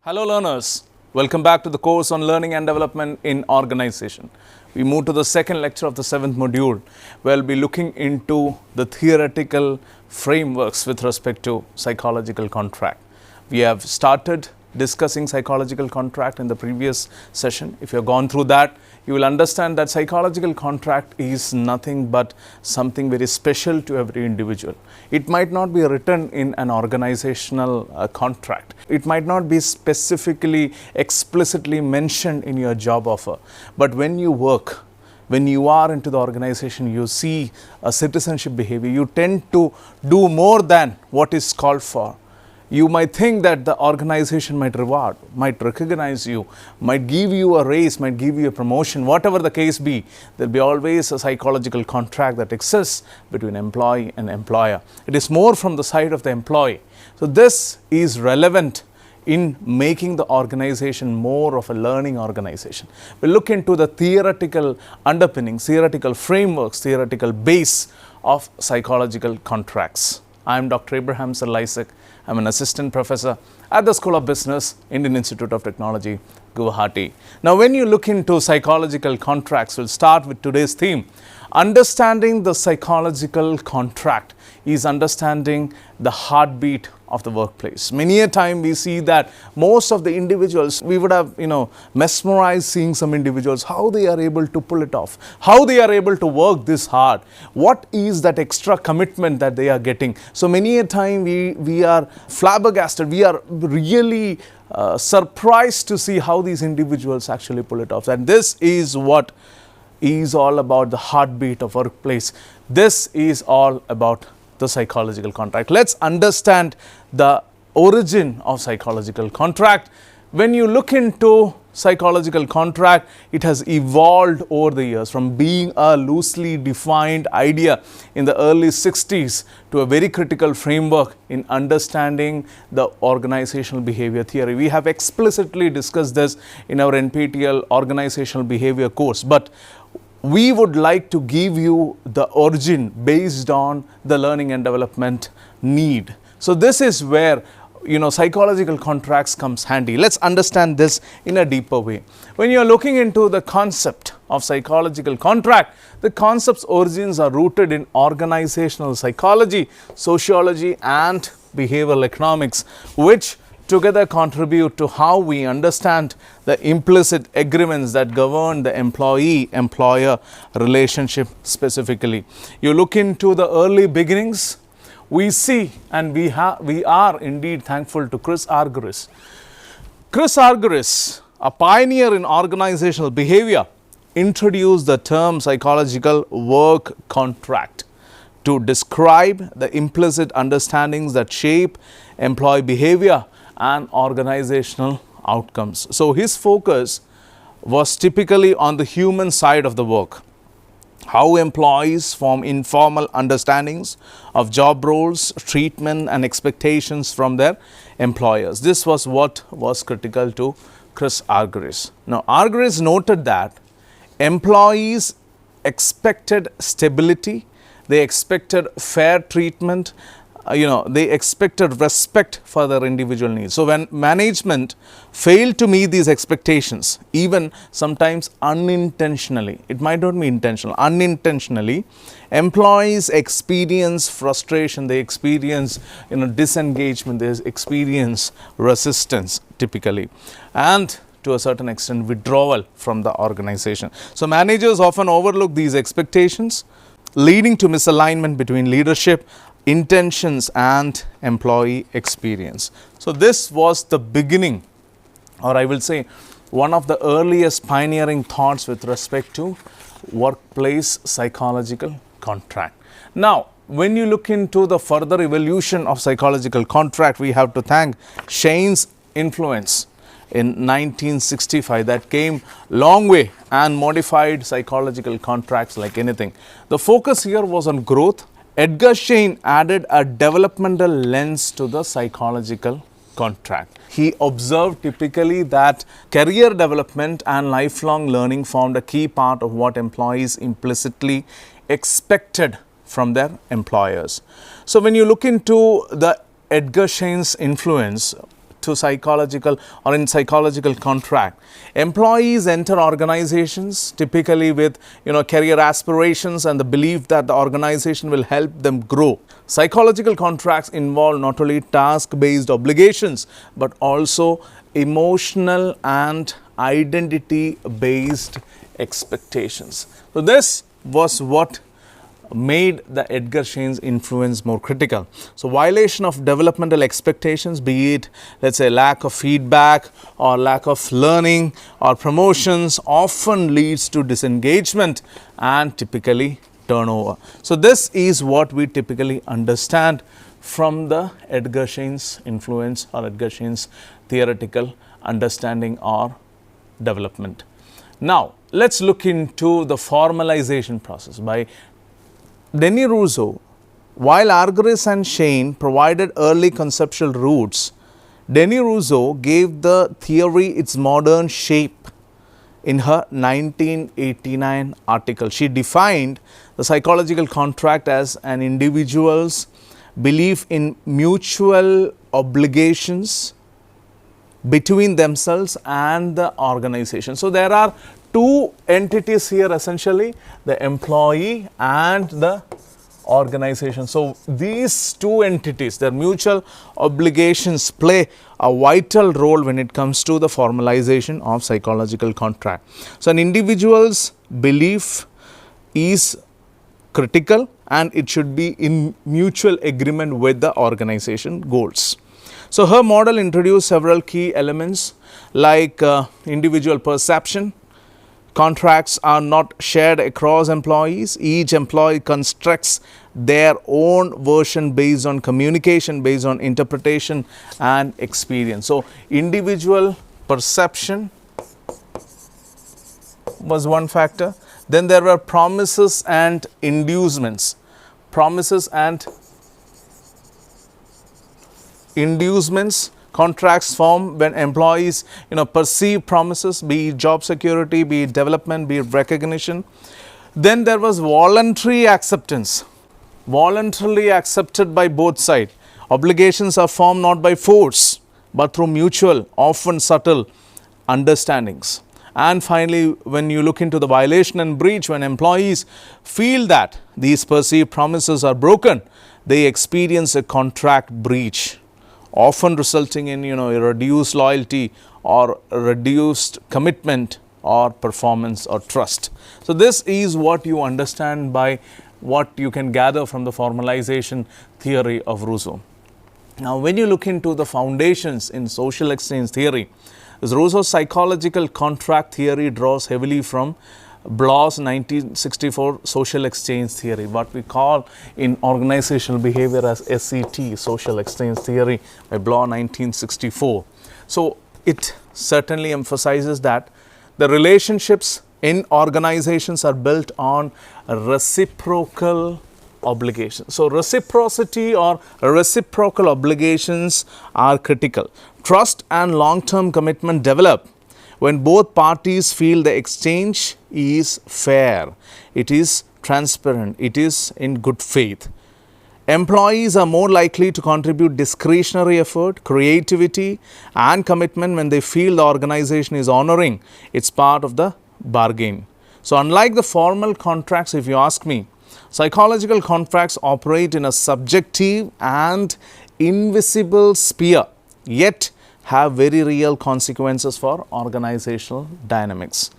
Hello learners, welcome back to the course on learning and development in organization. We move to the second lecture of the 7th module where we'll be looking into the theoretical frameworks with respect to psychological contract. We have started discussing psychological contract in the previous session. If you have gone through that, you will understand that psychological contract is nothing but something very special to every individual. It might not be written in an organizational contract. It might not be specifically, explicitly mentioned in your job offer. But when you work, when you are into the organization, you see a citizenship behavior, you tend to do more than what is called for. You might think that the organization might reward, might recognize you, might give you a raise, might give you a promotion, whatever the case be. There'll be always a psychological contract that exists between employee and employer. It is more from the side of the employee. So this is relevant in making the organization more of a learning organization. We'll look into the theoretical underpinnings, theoretical frameworks, theoretical base of psychological contracts. I am Dr. Abraham Cyril Issac. I'm an assistant professor at the School of Business, Indian Institute of Technology, Guwahati. Now, when you look into psychological contracts, we'll start with today's theme. Understanding the psychological contract is understanding the heartbeat of the workplace. Many a time we see that most of the individuals, we would have, mesmerized seeing some individuals, how they are able to pull it off, how they are able to work this hard. What is that extra commitment that they are getting? So many a time we are flabbergasted, we are really surprised to see how these individuals actually pull it off. And this is what is all about the heartbeat of workplace. This is all about the psychological contract. Let's understand the origin of psychological contract. When you look into psychological contract, it has evolved over the years from being a loosely defined idea in the early 60s to a very critical framework in understanding the organizational behavior theory. We have explicitly discussed this in our NPTEL organizational behavior course, but we would like to give you the origin based on the learning and development need. So this is where psychological contracts comes handy. Let's understand this in a deeper way. When you're looking into the concept of psychological contract, the concept's origins are rooted in organizational psychology, sociology and behavioral economics, which together contribute to how we understand the implicit agreements that govern the employee-employer relationship specifically. You look into the early beginnings, we see and we are indeed thankful to Chris Argyris. Chris Argyris, a pioneer in organizational behavior, introduced the term psychological work contract to describe the implicit understandings that shape employee behavior and organizational outcomes. So his focus was typically on the human side of the work, how employees form informal understandings of job roles, treatment and expectations from their employers. This was what was critical to Chris Argyris. Now, Argyris noted that employees expected stability, they expected fair treatment, they expected respect for their individual needs. So when management failed to meet these expectations, even sometimes unintentionally, it might not be intentional, unintentionally, employees experience frustration, they experience disengagement, they experience resistance typically, and to a certain extent withdrawal from the organization. So managers often overlook these expectations, leading to misalignment between leadership intentions and employee experience. So this was the beginning, or I will say one of the earliest pioneering thoughts with respect to workplace psychological contract. Now, when you look into the further evolution of psychological contract, we have to thank Shane's influence in 1965 that came long way and modified psychological contracts like anything. The focus here was on growth. Edgar Schein added a developmental lens to the psychological contract. He observed typically that career development and lifelong learning formed a key part of what employees implicitly expected from their employers. So when you look into the Edgar Schein's influence, to psychological or in psychological contract. Employees enter organizations typically with career aspirations and the belief that the organization will help them grow. Psychological contracts involve not only task-based obligations but also emotional and identity-based expectations. So this was what made the Edgar Scheins influence more critical. So violation of developmental expectations, be it let's say lack of feedback or lack of learning or promotions, often leads to disengagement and typically turnover. So this is what we typically understand from the Edgar Scheins influence or Edgar Scheins theoretical understanding or development. Now let's look into the formalization process by Denis Rousseau. While Argyris and Schein provided early conceptual roots, Denis Rousseau gave the theory its modern shape in her 1989 article. She defined the psychological contract as an individual's belief in mutual obligations between themselves and the organization. So there are two entities here essentially, the employee and the organization. So these two entities, their mutual obligations play a vital role when it comes to the formalization of psychological contract. So an individual's belief is critical and it should be in mutual agreement with the organization goals. So her model introduced several key elements like individual perception. Contracts are not shared across employees. Each employee constructs their own version based on communication, based on interpretation and experience. So individual perception was one factor. Then there were promises and inducements. Promises and inducements. Contracts form when employees perceive promises, be it job security, be it development, be it recognition. Then there was voluntary acceptance, voluntarily accepted by both sides. Obligations are formed not by force but through mutual, often subtle understandings. And finally, when you look into the violation and breach, when employees feel that these perceived promises are broken, they experience a contract breach, often resulting in a reduced loyalty or reduced commitment or performance or trust. So this is what you understand by what you can gather from the formalization theory of Rousseau. Now when you look into the foundations in social exchange theory, Rousseau's psychological contract theory draws heavily from Bloch's 1964 social exchange theory, what we call in organizational behavior as SET, social exchange theory by Bloch 1964. So it certainly emphasizes that the relationships in organizations are built on reciprocal obligations. So reciprocity or reciprocal obligations are critical. Trust and long-term commitment develop when both parties feel the exchange is fair, it is transparent, it is in good faith. Employees are more likely to contribute discretionary effort, creativity and commitment when they feel the organization is honoring its part of the bargain. So unlike the formal contracts, if you ask me, psychological contracts operate in a subjective and invisible sphere, yet have very real consequences for organizational dynamics.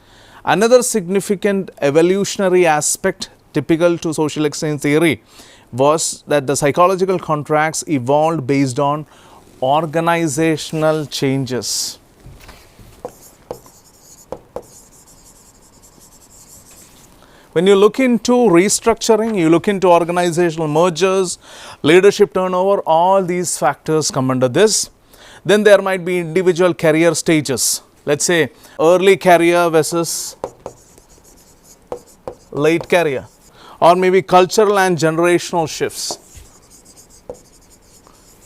Another significant evolutionary aspect typical to social exchange theory was that the psychological contracts evolved based on organizational changes. When you look into restructuring, you look into organizational mergers, leadership turnover, all these factors come under this. Then there might be individual career stages. Let's say early career versus late career, or maybe cultural and generational shifts.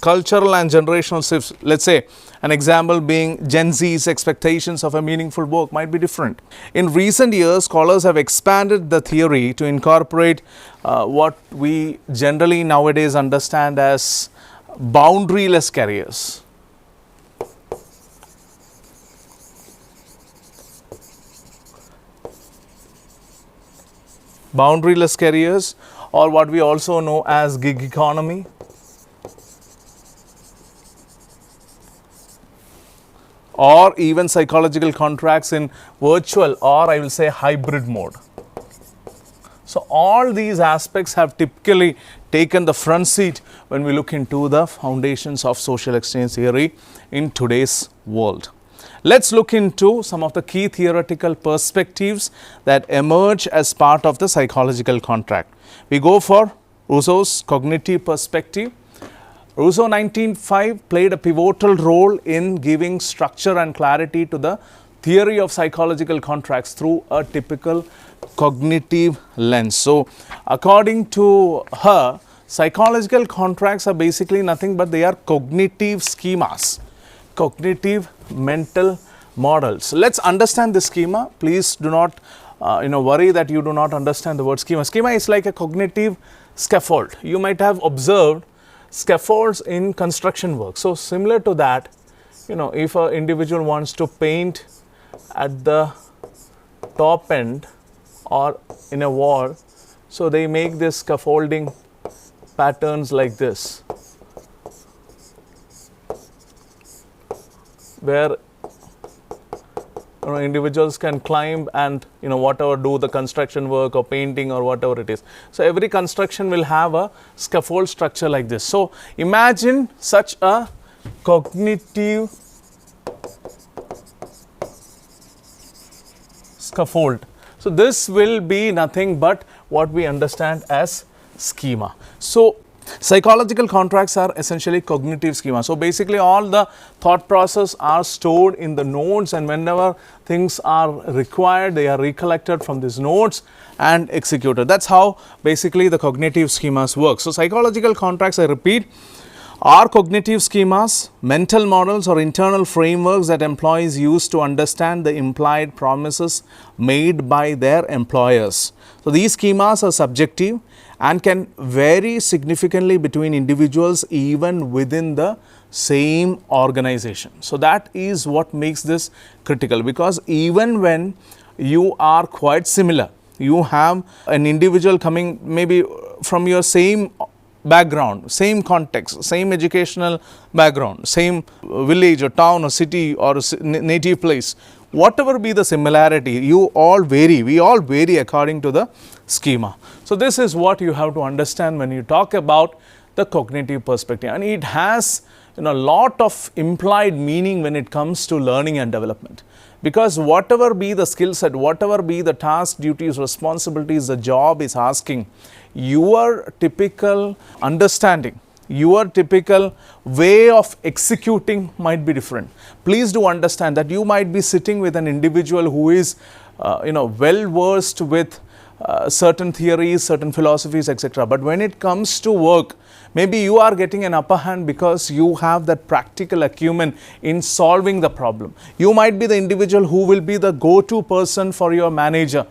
Cultural and generational shifts. Let's say an example being Gen Z's expectations of a meaningful work might be different. In recent years, scholars have expanded the theory to incorporate what we generally nowadays understand as boundaryless careers. boundaryless careers, or what we also know as gig economy, or even psychological contracts in virtual, or I will say hybrid mode. So all these aspects have typically taken the front seat when we look into the foundations of social exchange theory in today's world. Let's look into some of the key theoretical perspectives that emerge as part of the psychological contract. We go for Rousseau's cognitive perspective. Rousseau 1905 played a pivotal role in giving structure and clarity to the theory of psychological contracts through a typical cognitive lens. So, according to her, psychological contracts are basically nothing but they are cognitive schemas, cognitive mental models. Let's understand the schema. Please do not worry that you do not understand the word schema. Schema is like a cognitive scaffold. You might have observed scaffolds in construction work. So, similar to that, if an individual wants to paint at the top end or in a wall, so they make this scaffolding patterns like this, where individuals can climb and whatever do the construction work or painting or whatever it is. So every construction will have a scaffold structure like this. So imagine such a cognitive scaffold. So this will be nothing but what we understand as schema. So psychological contracts are essentially cognitive schema. So basically all the thought process are stored in the nodes, and whenever things are required, they are recollected from these nodes and executed. That's how basically the cognitive schemas work. So psychological contracts, I repeat, are cognitive schemas, mental models or internal frameworks that employees use to understand the implied promises made by their employers. So these schemas are subjective and can vary significantly between individuals even within the same organization. So that is what makes this critical, because even when you are quite similar, you have an individual coming maybe from your same background, same context, same educational background, same village or town or city or native place, whatever be the similarity, you all vary, we all vary according to the schema. So this is what you have to understand when you talk about the cognitive perspective, and it has a lot of implied meaning when it comes to learning and development. Because whatever be the skill set, whatever be the task, duties, responsibilities the job is asking, your typical understanding, your typical way of executing might be different. Please do understand that you might be sitting with an individual who is well versed with certain theories, certain philosophies, etc. But when it comes to work, maybe you are getting an upper hand because you have that practical acumen in solving the problem. You might be the individual who will be the go-to person for your manager.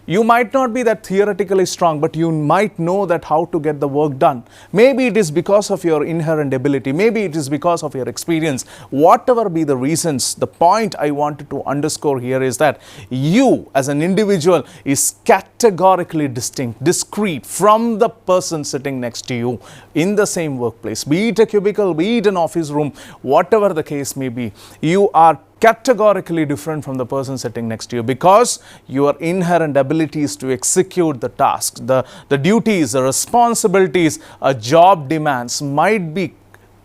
You might not be that theoretically strong, but you might know that how to get the work done. Maybe it is because of your inherent ability. Maybe it is because of your experience. Whatever be the reasons, the point I wanted to underscore here is that you as an individual is categorically distinct, discrete from the person sitting next to you in the same workplace. Be it a cubicle, be it an office room, whatever the case may be, you are categorically different from the person sitting next to you, because your inherent abilities to execute the tasks, the duties, the responsibilities a job demands might be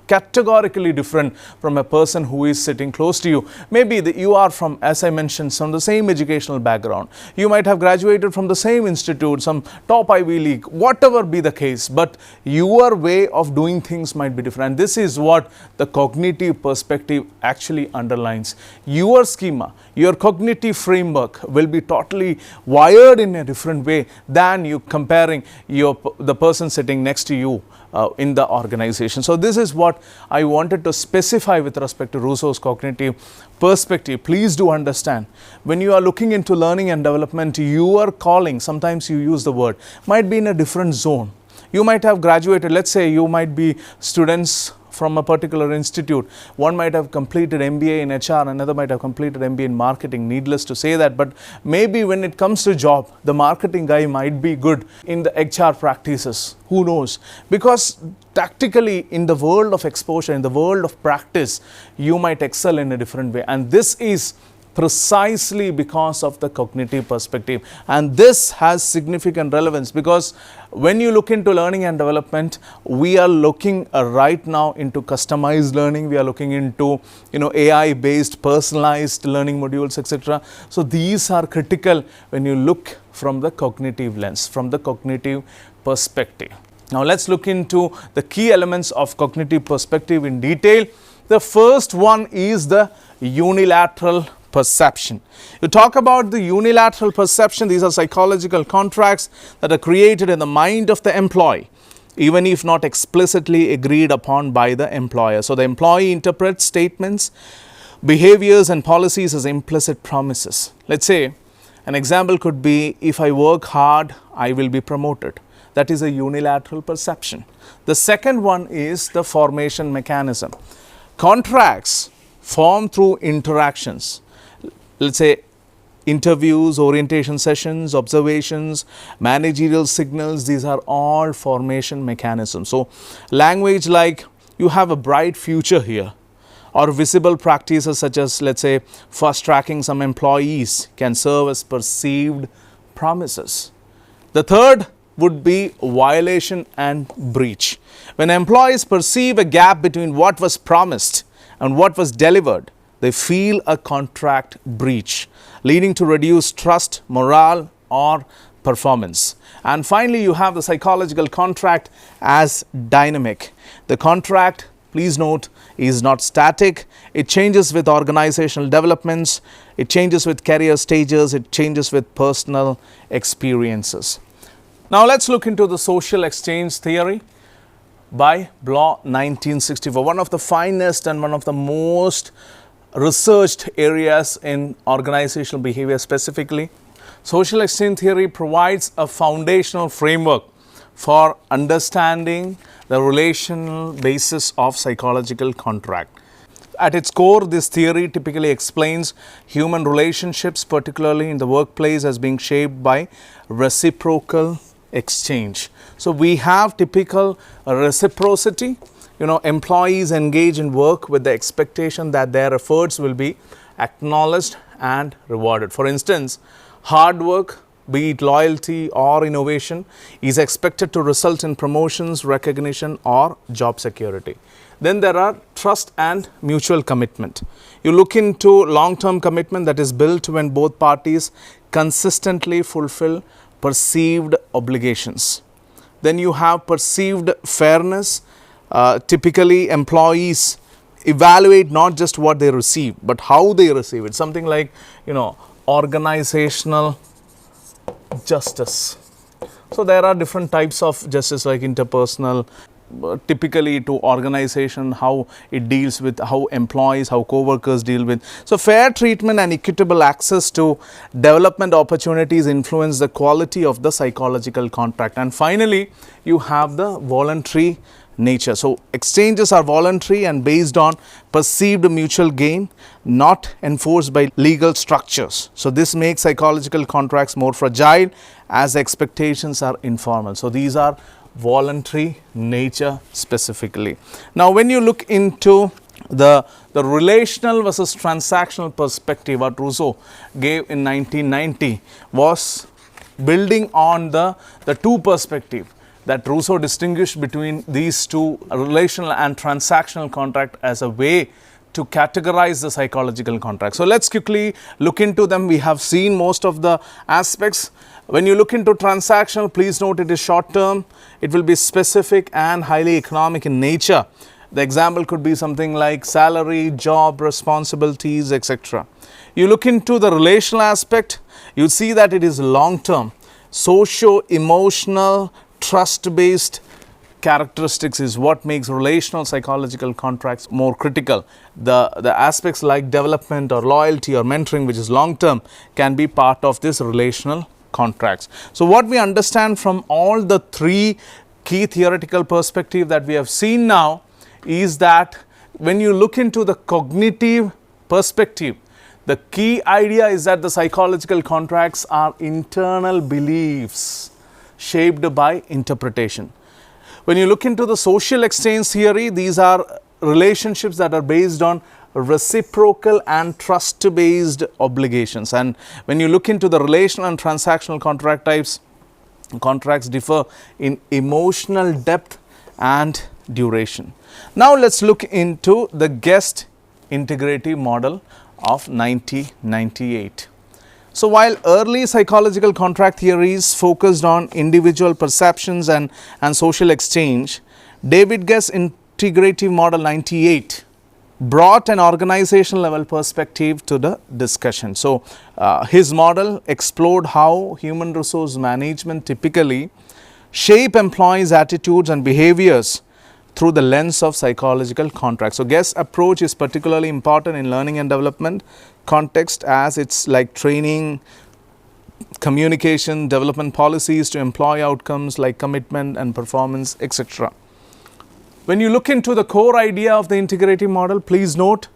categorically different from a person who is sitting close to you. Maybe you are from, as I mentioned, from the same educational background. You might have graduated from the same institute, some top Ivy League, whatever be the case, but your way of doing things might be different. And this is what the cognitive perspective actually underlines. Your schema, your cognitive framework will be totally wired in a different way than you comparing the person sitting next to you in the organization. So this is what I wanted to specify with respect to Rousseau's cognitive perspective. Please do understand, when you are looking into learning and development, your calling, sometimes you use the word, might be in a different zone. You might have graduated, let's say you might be students from a particular institute. One might have completed MBA in HR, another might have completed MBA in marketing, needless to say that. But maybe when it comes to job, the marketing guy might be good in the HR practices. Who knows? Because tactically, in the world of exposure, in the world of practice, you might excel in a different way. And this is precisely because of the cognitive perspective. And this has significant relevance, because when you look into learning and development, we are looking right now into customized learning. We are looking into AI based personalized learning modules, etc. So these are critical when you look from the cognitive lens, from the cognitive perspective. Now let's look into the key elements of cognitive perspective in detail. The first one is the unilateral perception. You talk about the unilateral perception. These are psychological contracts that are created in the mind of the employee, even if not explicitly agreed upon by the employer. So the employee interprets statements, behaviors and policies as implicit promises. Let's say an example could be, if I work hard, I will be promoted. That is a unilateral perception. The second one is the formation mechanism. Contracts form through interactions. Let's say interviews, orientation sessions, observations, managerial signals, these are all formation mechanisms. So language like, you have a bright future here, or visible practices such as, let's say, fast tracking some employees, can serve as perceived promises. The third would be violation and breach. When employees perceive a gap between what was promised and what was delivered, they feel a contract breach, leading to reduced trust, morale, or performance. And finally, you have the psychological contract as dynamic. The contract, please note, is not static. It changes with organizational developments, it changes with career stages, it changes with personal experiences. Now let's look into the social exchange theory by Bloch 1964, one of the finest and one of the most researched areas in organizational behavior specifically. Social exchange theory provides a foundational framework for understanding the relational basis of psychological contract. At its core, this theory typically explains human relationships, particularly in the workplace, as being shaped by reciprocal exchange. So we have typical reciprocity. Employees engage in work with the expectation that their efforts will be acknowledged and rewarded. For instance, hard work, be it loyalty or innovation, is expected to result in promotions, recognition, or job security. Then there are trust and mutual commitment. You look into long-term commitment that is built when both parties consistently fulfill perceived obligations. Then you have perceived fairness. Typically, employees evaluate not just what they receive, but how they receive it. Something like, organizational justice. So there are different types of justice, like interpersonal, typically to organization, how it deals with how employees, how co-workers deal with. So fair treatment and equitable access to development opportunities influence the quality of the psychological contract. And finally, you have the voluntary nature. So exchanges are voluntary and based on perceived mutual gain, not enforced by legal structures. So this makes psychological contracts more fragile as expectations are informal. So these are voluntary nature specifically. Now when you look into the relational versus transactional perspective, what Rousseau gave in 1990 was building on the two perspective that Rousseau distinguished between these two, relational and transactional contract, as a way to categorize the psychological contract. So let's quickly look into them. We have seen most of the aspects. When you look into transactional, please note it is short term, it will be specific and highly economic in nature. The example could be something like salary, job, responsibilities, etc. You look into the relational aspect, you see that it is long term, socio-emotional, trust-based characteristics is what makes relational psychological contracts more critical. The aspects like development or loyalty or mentoring, which is long term, can be part of this relational contracts. So what we understand from all the three key theoretical perspectives that we have seen now is that when you look into the cognitive perspective, the key idea is that the psychological contracts are internal beliefs shaped by interpretation. When you look into the social exchange theory, these are relationships that are based on reciprocal and trust-based obligations. And when you look into the relational and transactional contract types, contracts differ in emotional depth and duration. Now let's look into the guest integrative model of 1998. So while early psychological contract theories focused on individual perceptions and social exchange, David Guest's integrative model 98 brought an organizational level perspective to the discussion. So his model explored how human resource management typically shape employees' attitudes and behaviors through the lens of psychological contracts. So Guest's approach is particularly important in learning and development context, as it's like training, communication, development policies to employee outcomes like commitment and performance, etc. When you look into the core idea of the integrative model, please note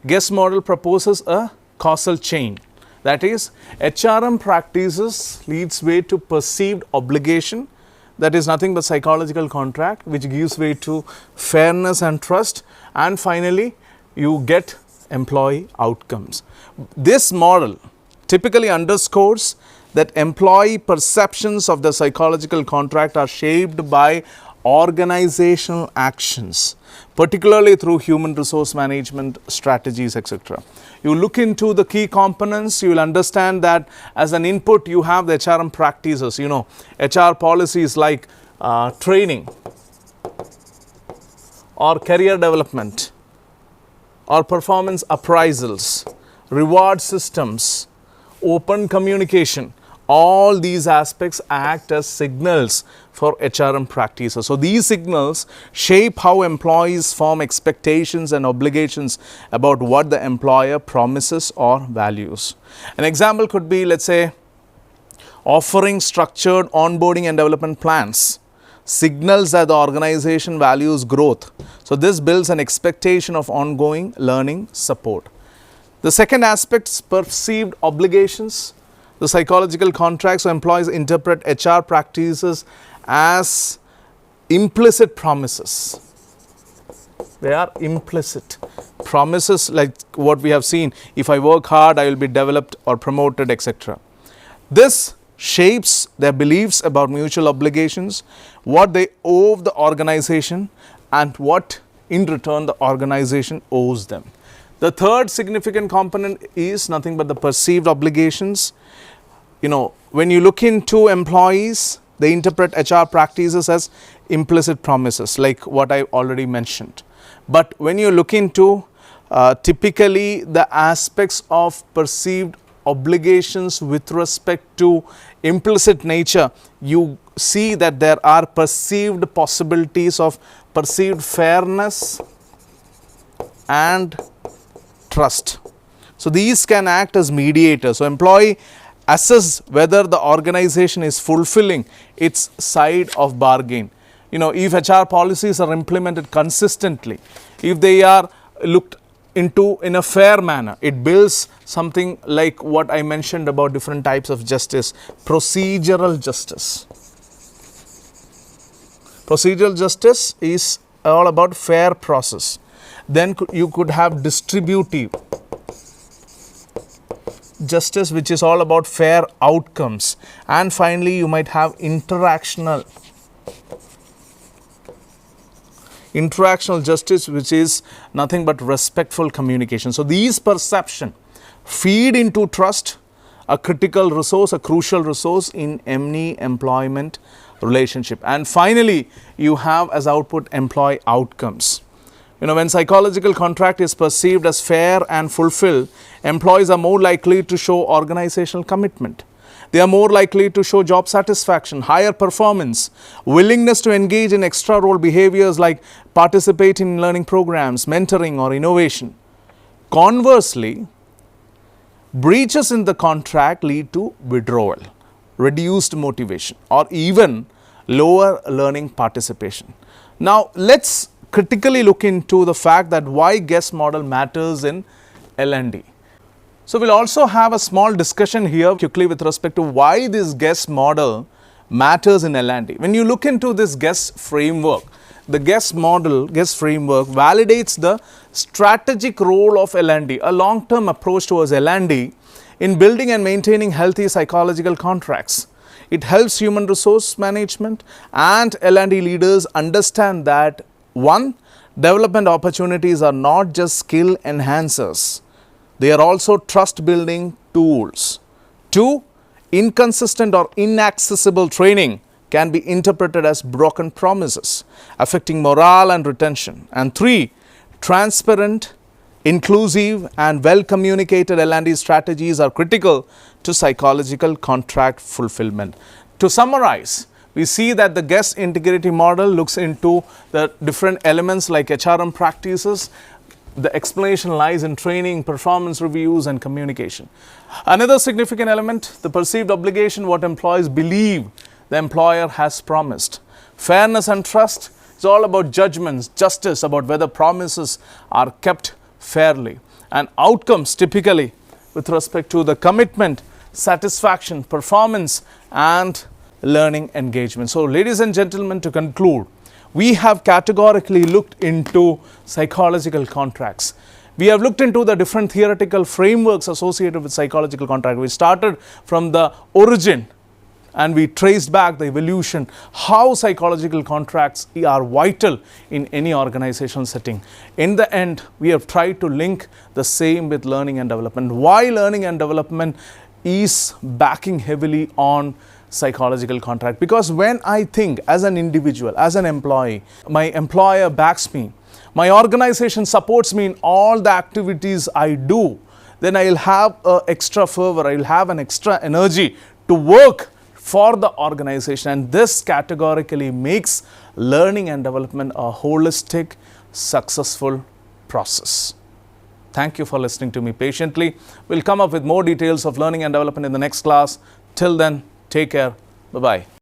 Guest's model proposes a causal chain. That is, HRM practices leads way to perceived obligation, that is nothing but psychological contract, which gives way to fairness and trust, and finally you get employee outcomes. This model typically underscores that employee perceptions of the psychological contract are shaped by organizational actions, particularly through human resource management strategies, etc. You look into the key components, you will understand that as an input you have the HRM practices, HR policies like training or career development or performance appraisals, reward systems, open communication. All these aspects act as signals for HRM practices. So these signals shape how employees form expectations and obligations about what the employer promises or values. An example could be, let's say, offering structured onboarding and development plans signals that the organization values growth. So this builds an expectation of ongoing learning support. The second aspect is perceived obligations. The psychological contracts, so employees interpret HR practices as implicit promises. They are implicit promises, like what we have seen: if I work hard, I will be developed or promoted, etc. This shapes their beliefs about mutual obligations, what they owe the organization, and what in return the organization owes them. The third significant component is nothing but the perceived obligations. When you look into employees, they interpret HR practices as implicit promises, like what I already mentioned. But when you look into typically the aspects of perceived obligations with respect to implicit nature, you see that there are perceived possibilities of perceived fairness and trust. So these can act as mediators. So employee assess whether the organization is fulfilling its side of bargain. If HR policies are implemented consistently, if they are looked into in a fair manner, it builds something like what I mentioned about different types of justice. Procedural justice. Procedural justice is all about fair process. Then you could have distributive justice, which is all about fair outcomes. And finally, you might have interactional justice, which is nothing but respectful communication. So these perceptions feed into trust, a critical resource, a crucial resource in any employment relationship. And finally, you have as output employee outcomes. When psychological contract is perceived as fair and fulfilled, employees are more likely to show organizational commitment. They are more likely to show job satisfaction, higher performance, willingness to engage in extra role behaviors like participate in learning programs, mentoring or innovation. Conversely, breaches in the contract lead to withdrawal, reduced motivation, or even lower learning participation. Now let's critically look into the fact that why guest model matters in L&D. So we'll also have a small discussion here quickly with respect to why this guest model matters in L&D. When you look into this guest framework, the guest framework validates the strategic role of L&D, a long-term approach towards L&D in building and maintaining healthy psychological contracts. It helps human resource management and L&D leaders understand that 1. Development opportunities are not just skill enhancers. They are also trust building tools. 2. Inconsistent or inaccessible training can be interpreted as broken promises, affecting morale and retention. And 3. Transparent, inclusive and well communicated L&D strategies are critical to psychological contract fulfillment. To summarize, we see that the guest integrity model looks into the different elements like HRM practices. The explanation lies in training, performance reviews and communication. Another significant element, the perceived obligation, what employees believe the employer has promised. Fairness and trust is all about judgments, justice, about whether promises are kept fairly. And outcomes typically with respect to the commitment, satisfaction, performance and learning engagement. So ladies and gentlemen, to conclude, we have categorically looked into psychological contracts. We have looked into the different theoretical frameworks associated with psychological contract. We started from the origin and we traced back the evolution, how psychological contracts are vital in any organizational setting. In the end, we have tried to link the same with learning and development. Why learning and development is backing heavily on psychological contract? Because when I think as an individual, as an employee, my employer backs me, my organization supports me in all the activities I do, then I will have an extra fervor, I will have an extra energy to work for the organization, and this categorically makes learning and development a holistic, successful process. Thank you for listening to me patiently. We'll come up with more details of learning and development in the next class. Till then, take care. Bye-bye.